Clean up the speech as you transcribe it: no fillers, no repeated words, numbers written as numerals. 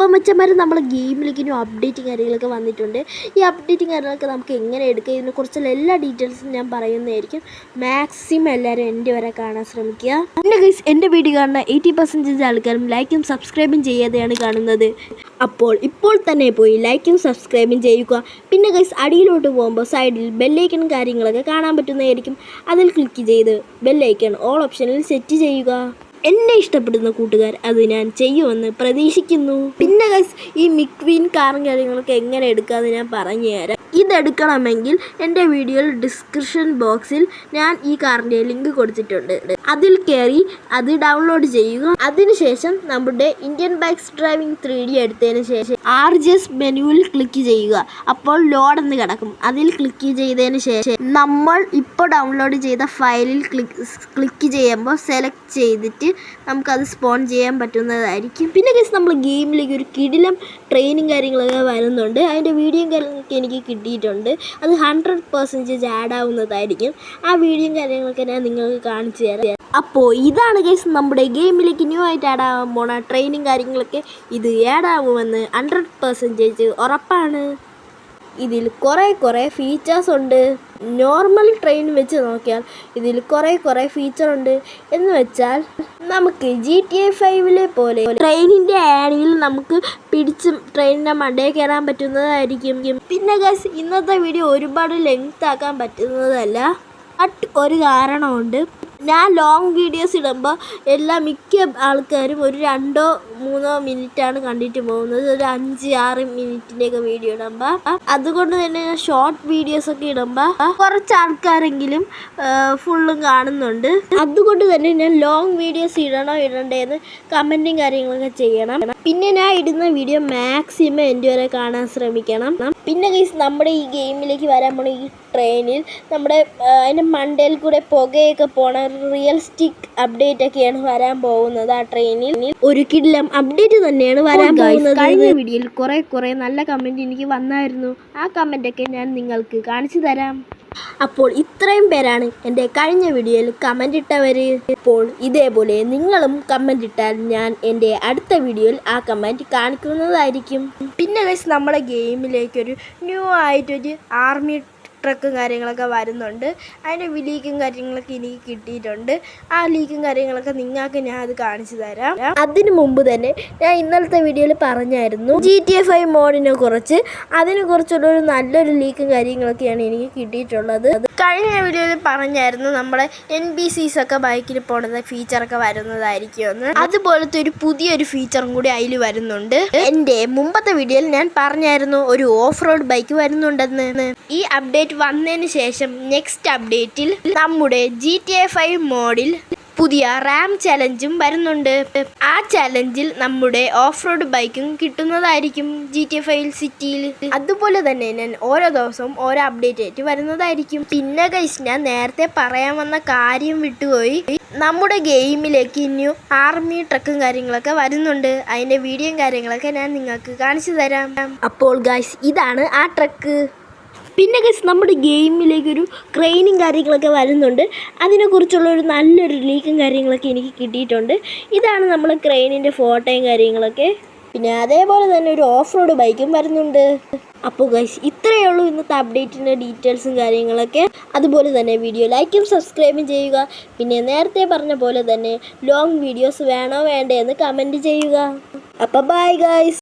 അപ്പം മച്ചന്മാർ നമ്മളെ ഗെയിമിലേക്ക് ഇനി അപ്ഡേറ്റും കാര്യങ്ങളൊക്കെ വന്നിട്ടുണ്ട്. ഈ അപ്ഡേറ്റും കാര്യങ്ങളൊക്കെ നമുക്ക് എങ്ങനെ എടുക്കുക ഇതിനെക്കുറിച്ചുള്ള എല്ലാ ഡീറ്റെയിൽസും ഞാൻ പറയുന്നതായിരിക്കും. മാക്സിമം എല്ലാവരും എൻ്റെ വരെ കാണാൻ ശ്രമിക്കുക. പിന്നെ ഗൈസ് എൻ്റെ വീഡിയോ കാണുന്ന 80% ആൾക്കാരും ലൈക്കും സബ്സ്ക്രൈബും ചെയ്യാതെയാണ് കാണുന്നത്. അപ്പോൾ ഇപ്പോൾ തന്നെ പോയി ലൈക്കും സബ്സ്ക്രൈബും ചെയ്യുക. പിന്നെ ഗൈസ് അടിയിലോട്ട് പോകുമ്പോൾ സൈഡിൽ ബെല്ലൈക്കൺ കാര്യങ്ങളൊക്കെ കാണാൻ പറ്റുന്നതായിരിക്കും. അതിൽ ക്ലിക്ക് ചെയ്ത് ബെല്ലൈക്കൺ ഓൾ ഓപ്ഷനിൽ സെറ്റ് ചെയ്യുക. എന്നെ ഇഷ്ടപ്പെടുന്ന കൂട്ടുകാർ അത് ഞാൻ ചെയ്യുമെന്ന് പ്രതീക്ഷിക്കുന്നു. പിന്നെ ഗൈസ് ഈ മിക്വീൻ കാറും കാര്യങ്ങളൊക്കെ എങ്ങനെ എടുക്കാമെന്ന് ഞാൻ പറഞ്ഞു തരാം. ഇതെടുക്കണമെങ്കിൽ എൻ്റെ വീഡിയോയിൽ ഡിസ്ക്രിപ്ഷൻ ബോക്സിൽ ഞാൻ ഈ കാറിൻ്റെ ലിങ്ക് കൊടുത്തിട്ടുണ്ട്. അതിൽ കയറി അത് ഡൗൺലോഡ് ചെയ്യുക. അതിനുശേഷം നമ്മുടെ ഇന്ത്യൻ ബൈക്സ് ഡ്രൈവിംഗ് 3D എടുത്തതിന് ശേഷം RGS മെനുവിൽ ക്ലിക്ക് ചെയ്യുക. അപ്പോൾ ലോഡ് എന്ന് കിടക്കും. അതിൽ ക്ലിക്ക് ചെയ്തതിന് ശേഷം നമ്മൾ ഇപ്പോൾ ഡൗൺലോഡ് ചെയ്ത ഫയലിൽ ക്ലിക്ക് ചെയ്യുമ്പോൾ സെലക്ട് ചെയ്തിട്ട് നമുക്കത് സ്പോൺ ചെയ്യാൻ പറ്റുന്നതായിരിക്കും. പിന്നെ ഗൈസ് നമ്മൾ ഗെയിമിലേക്ക് ഒരു കിടിലം ട്രെയിനിങ് കാര്യങ്ങളൊക്കെ വരുന്നുണ്ട്. അതിൻ്റെ വീഡിയോയും കാര്യങ്ങളൊക്കെ എനിക്ക് കിട്ടിയിട്ടുണ്ട്. അത് 100% ആഡ് ആവുന്നതായിരിക്കും. ആ വീഡിയോയും കാര്യങ്ങളൊക്കെ ഞാൻ നിങ്ങൾക്ക് കാണിച്ചു തരാം. അപ്പോൾ ഇതാണ് ഗൈസ് നമ്മുടെ ഗെയിമിലേക്ക് ന്യൂ ആയിട്ട് ആഡ് ആവാൻ പോണ ട്രെയിനിങ് കാര്യങ്ങളൊക്കെ. ഇത് ആഡ് ആവുമെന്ന് 100% ഉറപ്പാണ്. ഇതിൽ കുറേ ഫീച്ചേഴ്സ് ഉണ്ട്. നോർമൽ ട്രെയിൻ വെച്ച് നോക്കിയാൽ ഇതിൽ കുറേ ഫീച്ചറുണ്ട്. എന്ന് വെച്ചാൽ നമുക്ക് GTA 5 പോലെ ട്രെയിനിൻ്റെ ആണിയിൽ നമുക്ക് പിടിച്ച് ട്രെയിനിൻ്റെ മണ്ടയിൽ കയറാൻ പറ്റുന്നതായിരിക്കും. പിന്നെ ഗൈസ് ഇന്നത്തെ വീഡിയോ ഒരുപാട് ലെങ്ത് ആക്കാൻ പറ്റുന്നതല്ല. ഒരു കാരണമുണ്ട്. ഞാൻ ലോങ് വീഡിയോസ് ഇടുമ്പോൾ മിക്ക ആൾക്കാരും ഒരു 2-3 മിനിറ്റാണ് കണ്ടിട്ട് പോകുന്നത്. ഒരു 5-6 മിനിറ്റിൻ്റെയൊക്കെ വീഡിയോ ഇടുമ്പോൾ. അതുകൊണ്ട് തന്നെ ഞാൻ ഷോർട്ട് വീഡിയോസൊക്കെ ഇടുമ്പോൾ കുറച്ച് ആൾക്കാരെങ്കിലും ഫുള്ളും കാണുന്നുണ്ട്. അതുകൊണ്ട് തന്നെ ഞാൻ ലോങ് വീഡിയോസ് ഇടണ്ടേന്ന് കമൻറ്റും കാര്യങ്ങളൊക്കെ ചെയ്യണം. പിന്നെ ഞാൻ ഇടുന്ന വീഡിയോ മാക്സിമം എൻ്റെ വരെ കാണാൻ ശ്രമിക്കണം. പിന്നെ ഗൈസ് നമ്മുടെ ഈ ഗെയിമിലേക്ക് വരാൻ പോണ ഈ ട്രെയിനിൽ നമ്മുടെ അതിൻ്റെ മണ്ടയിൽ കൂടെ പുകയൊക്കെ പോണ റിയലിസ്റ്റിക് അപ്ഡേറ്റ് ഒക്കെയാണ് വരാൻ പോകുന്നത്. ആ ട്രെയിനിൽ ഒരു കിടിലം അപ്ഡേറ്റ് തന്നെയാണ് വരാൻ പോകുന്നത്. കഴിഞ്ഞ വീഡിയോയിൽ കുറേ നല്ല കമൻറ്റ് എനിക്ക് വന്നായിരുന്നു. ആ കമൻറ്റൊക്കെ ഞാൻ നിങ്ങൾക്ക് കാണിച്ചു തരാം. അപ്പോൾ ഇത്രയും പേരാണ് എൻ്റെ കഴിഞ്ഞ വീഡിയോയിൽ കമൻ്റ് ഇട്ടവർ. ഇപ്പോൾ ഇതേപോലെ നിങ്ങളും കമൻ്റ് ഇട്ടാൽ ഞാൻ എൻ്റെ അടുത്ത വീഡിയോയിൽ ആ കമൻറ്റ് കാണിക്കുന്നതായിരിക്കും. പിന്നെ ഗൈസ് നമ്മുടെ ഗെയിമിലേക്കൊരു ന്യൂ ആയിട്ടൊരു ആർമി ട്രക്കും കാര്യങ്ങളൊക്കെ വരുന്നുണ്ട്. അതിൻ്റെ ലീക്കും കാര്യങ്ങളൊക്കെ എനിക്ക് കിട്ടിയിട്ടുണ്ട്. ആ ലീക്കും കാര്യങ്ങളൊക്കെ നിങ്ങൾക്ക് ഞാൻ അത് കാണിച്ചു തരാം. അതിന് മുമ്പ് തന്നെ ഞാൻ ഇന്നലത്തെ വീഡിയോയിൽ പറഞ്ഞായിരുന്നു GTA 5 മോഡിനെ കുറിച്ച്. അതിനെക്കുറിച്ചുള്ളൊരു നല്ലൊരു ലീക്കും കാര്യങ്ങളൊക്കെയാണ് എനിക്ക് കിട്ടിയിട്ടുള്ളത്. കഴിഞ്ഞ വീഡിയോയിൽ പറഞ്ഞായിരുന്നു നമ്മുടെ NPCs ഒക്കെ ബൈക്കിൽ പോണത് ഫീച്ചറൊക്കെ വരുന്നതായിരിക്കുമെന്ന്. അതുപോലത്തെ ഒരു പുതിയൊരു ഫീച്ചറും കൂടി അതിൽ വരുന്നുണ്ട്. എൻ്റെ മുമ്പത്തെ വീഡിയോയിൽ ഞാൻ പറഞ്ഞായിരുന്നു ഒരു ഓഫ് റോഡ് ബൈക്ക് വരുന്നുണ്ടെന്ന്. ഈ അപ്ഡേറ്റ് വന്നതിന് ശേഷം നെക്സ്റ്റ് അപ്ഡേറ്റിൽ നമ്മുടെ GTA 5 മോഡിൽ പുതിയ റാം ചലഞ്ചും വരുന്നുണ്ട്. ആ ചലഞ്ചിൽ നമ്മുടെ ഓഫ് റോഡ് ബൈക്കും കിട്ടുന്നതായിരിക്കും GTA 5 സിറ്റിയിൽ. അതുപോലെ തന്നെ ഞാൻ ഓരോ ദിവസവും ഓരോ അപ്ഡേറ്റ് ആയിട്ട് വരുന്നതായിരിക്കും. പിന്നെ ഗൈസ് ഞാൻ നേരത്തെ പറയാൻ വന്ന കാര്യം വിട്ടുപോയി. നമ്മുടെ ഗെയിമിലേക്ക് ന്യൂ ആർമി ട്രക്കും കാര്യങ്ങളൊക്കെ വരുന്നുണ്ട്. അതിൻ്റെ വീഡിയോയും കാര്യങ്ങളൊക്കെ ഞാൻ നിങ്ങൾക്ക് കാണിച്ചു തരാം. അപ്പോൾ ഗൈസ് ഇതാണ് ആ ട്രക്ക്. പിന്നെ ഗൈസ് നമ്മുടെ ഗെയിമിലേക്കൊരു ക്രെയിനും കാര്യങ്ങളൊക്കെ വരുന്നുണ്ട്. അതിനെക്കുറിച്ചുള്ളൊരു നല്ലൊരു ലീക്കും കാര്യങ്ങളൊക്കെ എനിക്ക് കിട്ടിയിട്ടുണ്ട്. ഇതാണ് നമ്മളെ ക്രെയിനിൻ്റെ ഫോട്ടോയും കാര്യങ്ങളൊക്കെ. പിന്നെ അതേപോലെ തന്നെ ഒരു ഓഫ് റോഡ് ബൈക്കും വരുന്നുണ്ട്. അപ്പോൾ ഗൈസ് ഇത്രയേ ഉള്ളൂ ഇന്നത്തെ അപ്ഡേറ്റിൻ്റെ ഡീറ്റെയിൽസും കാര്യങ്ങളൊക്കെ. അതുപോലെ തന്നെ വീഡിയോ ലൈക്കും സബ്സ്ക്രൈബും ചെയ്യുക. പിന്നെ നേരത്തെ പറഞ്ഞ പോലെ തന്നെ ലോങ് വീഡിയോസ് വേണോ വേണ്ടേ എന്ന് കമൻറ്റ് ചെയ്യുക. അപ്പോൾ ബൈ ഗൈസ്.